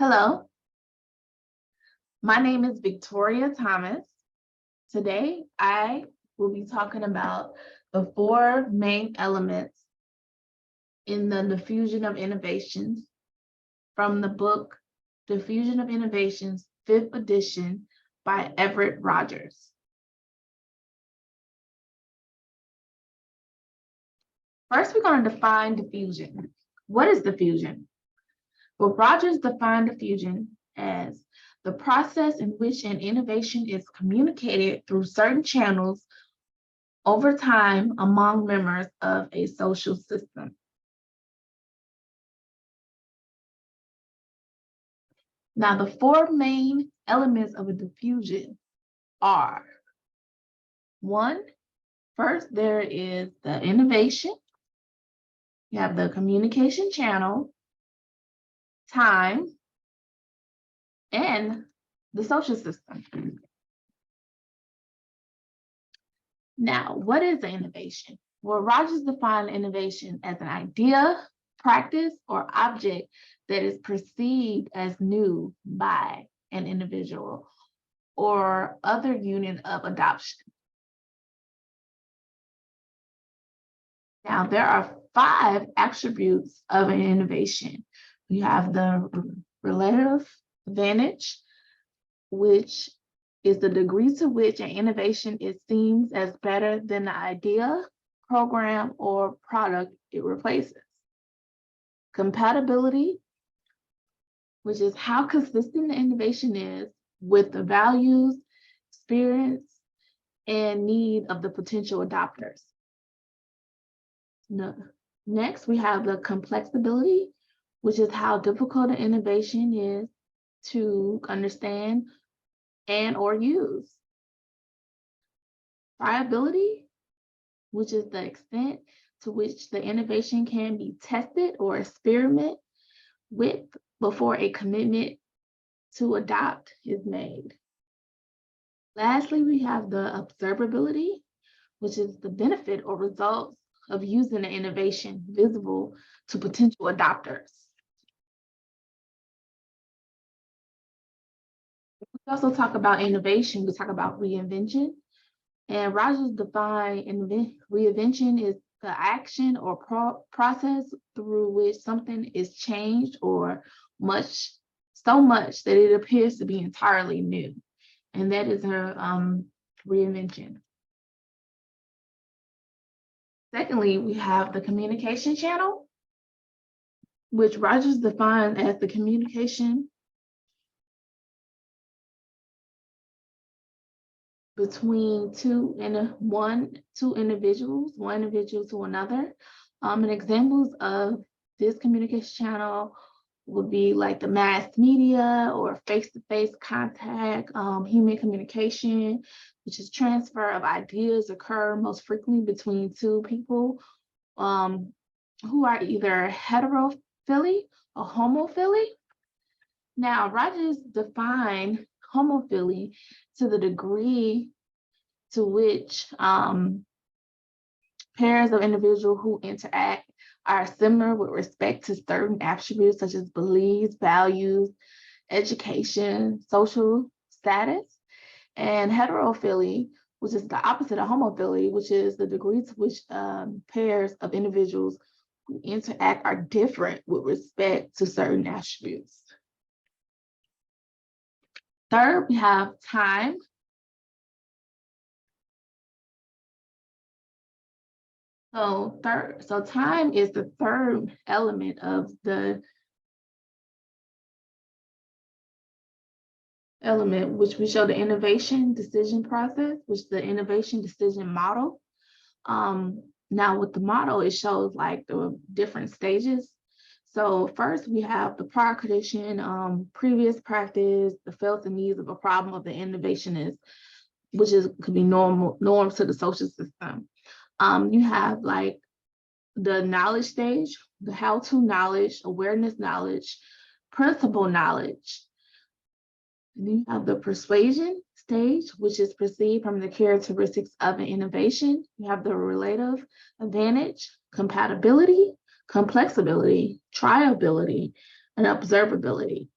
Hello, my name is Victoria Thomas. Today, I will be talking about the four main elements in the diffusion of innovations from the book Diffusion of Innovations, 5th edition by Everett Rogers. First, we're going to define diffusion. What is diffusion? Well, Rogers defined diffusion as the process in which an innovation is communicated through certain channels over time among members of a social system. Now, the four main elements of a diffusion are: first, there is the innovation. You have the communication channel, time, and the social system. Now, what is an innovation? Well, Rogers defined innovation as an idea, practice, or object that is perceived as new by an individual or other unit of adoption. Now, there are 5 attributes of an innovation. You have the relative advantage, which is the degree to which an innovation is seen as better than the idea, program, or product it replaces. Compatibility, which is how consistent the innovation is with the values, experience, and need of the potential adopters. Next, we have the complexity, which is how difficult an innovation is to understand and or use. Viability, which is the extent to which the innovation can be tested or experiment with before a commitment to adopt is made. Lastly, we have the observability, which is the benefit or results of using an innovation visible to potential adopters. We also talk about innovation, we talk about reinvention. And Rogers defined reinvention is the action or process through which something is changed or so much that it appears to be entirely new. And that is her reinvention. Secondly, we have the communication channel, which Rogers defined as the communication between two individuals, one individual to another. And examples of this communication channel would be like the mass media or face-to-face contact, human communication, which is transfer of ideas occur most frequently between two people who are either heterophily or homophily. Now, Rogers defined homophily to the degree to which pairs of individuals who interact are similar with respect to certain attributes such as beliefs, values, education, social status. And heterophily, which is the opposite of homophily, which is the degree to which pairs of individuals who interact are different with respect to certain attributes. Third, we have time. So time is the third element of the element which we show the innovation decision process, which is the innovation decision model. Now with the model, it shows like the different stages. So first we have the prior condition, previous practice, the felt and needs of a problem of the innovationist, which could be norms to the social system. You have like the knowledge stage, the how-to knowledge, awareness knowledge, principle knowledge. And then you have the persuasion stage, which is perceived from the characteristics of an innovation. You have the relative advantage, compatibility, complexity, triability, and observability.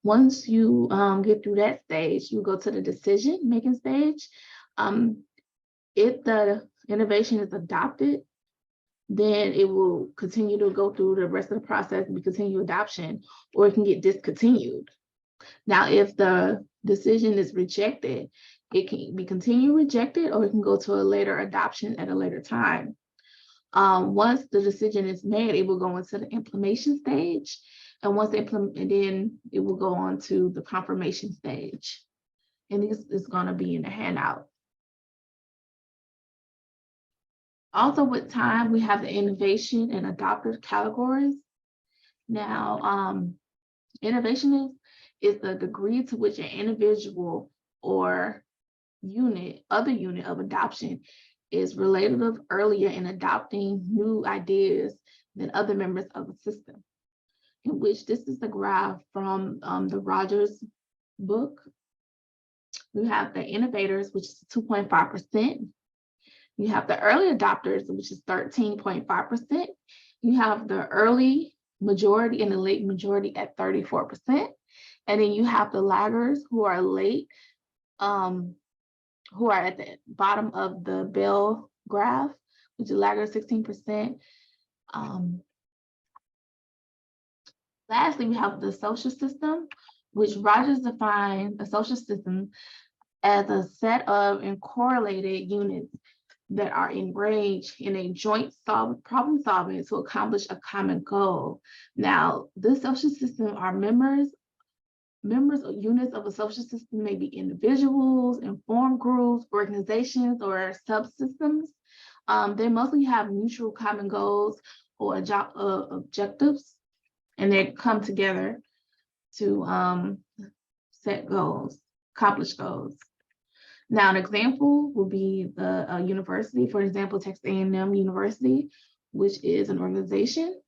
Once you get through that stage, you go to the decision-making stage. If the innovation is adopted, then it will continue to go through the rest of the process and continue adoption, or it can get discontinued. Now, if the decision is rejected, it can be continued rejected, or it can go to a later adoption at a later time. Once the decision is made, it will go into the implementation stage. And once and then it will go on to the confirmation stage. And this is going to be in the handout. Also, with time, we have the innovation and adopter categories. Now, innovation is the degree to which an individual or other unit of adoption is relative earlier in adopting new ideas than other members of the system, in which this is the graph from the Rogers book. We have the innovators, which is 2.5%. You have the early adopters, which is 13.5%. You have the early majority and the late majority at 34%. And then you have the laggers who are late, who are at the bottom of the bell graph, which is laggers 16%. Lastly, we have the social system, which Rogers defined a social system as a set of uncorrelated units that are engaged in a joint problem solving to accomplish a common goal. Now, this social system are members or units of a social system may be individuals, informed groups, organizations, or subsystems. They mostly have mutual common goals or objectives, and they come together to set goals, accomplish goals. Now, an example will be the university, for example, Texas A&M University, which is an organization.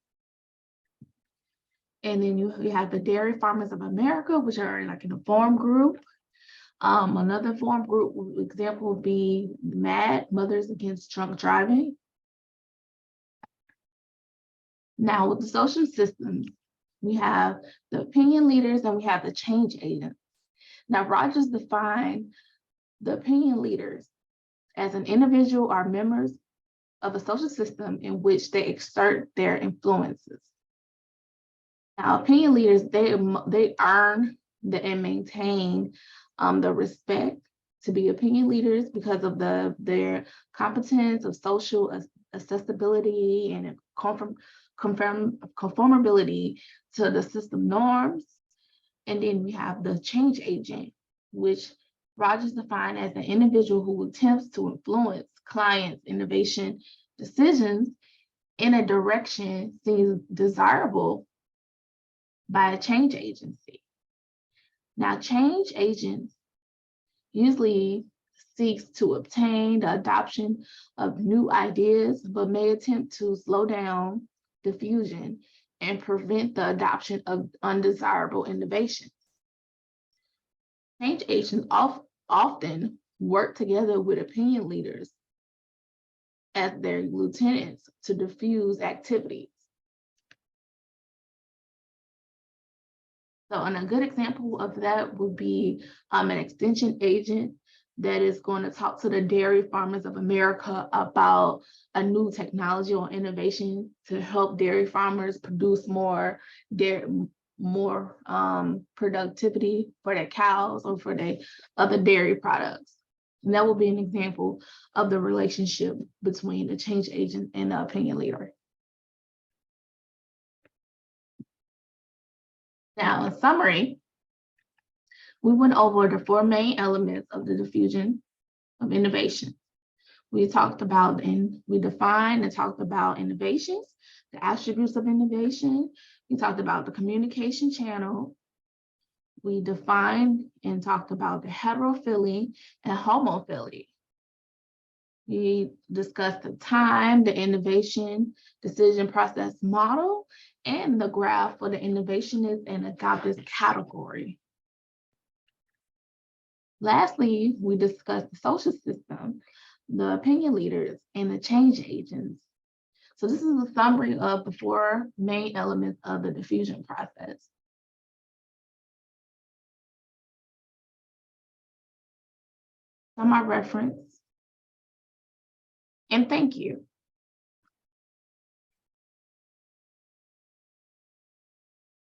And then you have the Dairy Farmers of America, which are like an informed group. Another informed group example would be MAD, Mothers Against Drunk Driving. Now, with the social systems, we have the opinion leaders and we have the change agents. Now, Rogers defined the opinion leaders as an individual or members of a social system in which they exert their influences. Now, opinion leaders, they earn and maintain the respect to be opinion leaders because of their competence of social accessibility and conformability to the system norms. And then we have the change agent, which Rogers defined as an individual who attempts to influence clients' innovation decisions in a direction seen desirable by a change agency. Now, change agents usually seeks to obtain the adoption of new ideas, but may attempt to slow down diffusion and prevent the adoption of undesirable innovations. Change agents often work together with opinion leaders as their lieutenants to diffuse activities. So, and a good example of that would be an extension agent that is going to talk to the Dairy Farmers of America about a new technology or innovation to help dairy farmers produce more productivity for their cows or for their other dairy products. And that will be an example of the relationship between the change agent and the opinion leader. Now, in summary, we went over the 4 main elements of the diffusion of innovation. We talked about and we defined and talked about innovations, the attributes of innovation. We talked about the communication channel. We defined and talked about the heterophily and homophily. We discussed the time, the innovation decision process model, and the graph for the innovationist and adopters category. Lastly, we discussed the social system, the opinion leaders, and the change agents. So this is a summary of the 4 main elements of the diffusion process. on my reference. And thank you.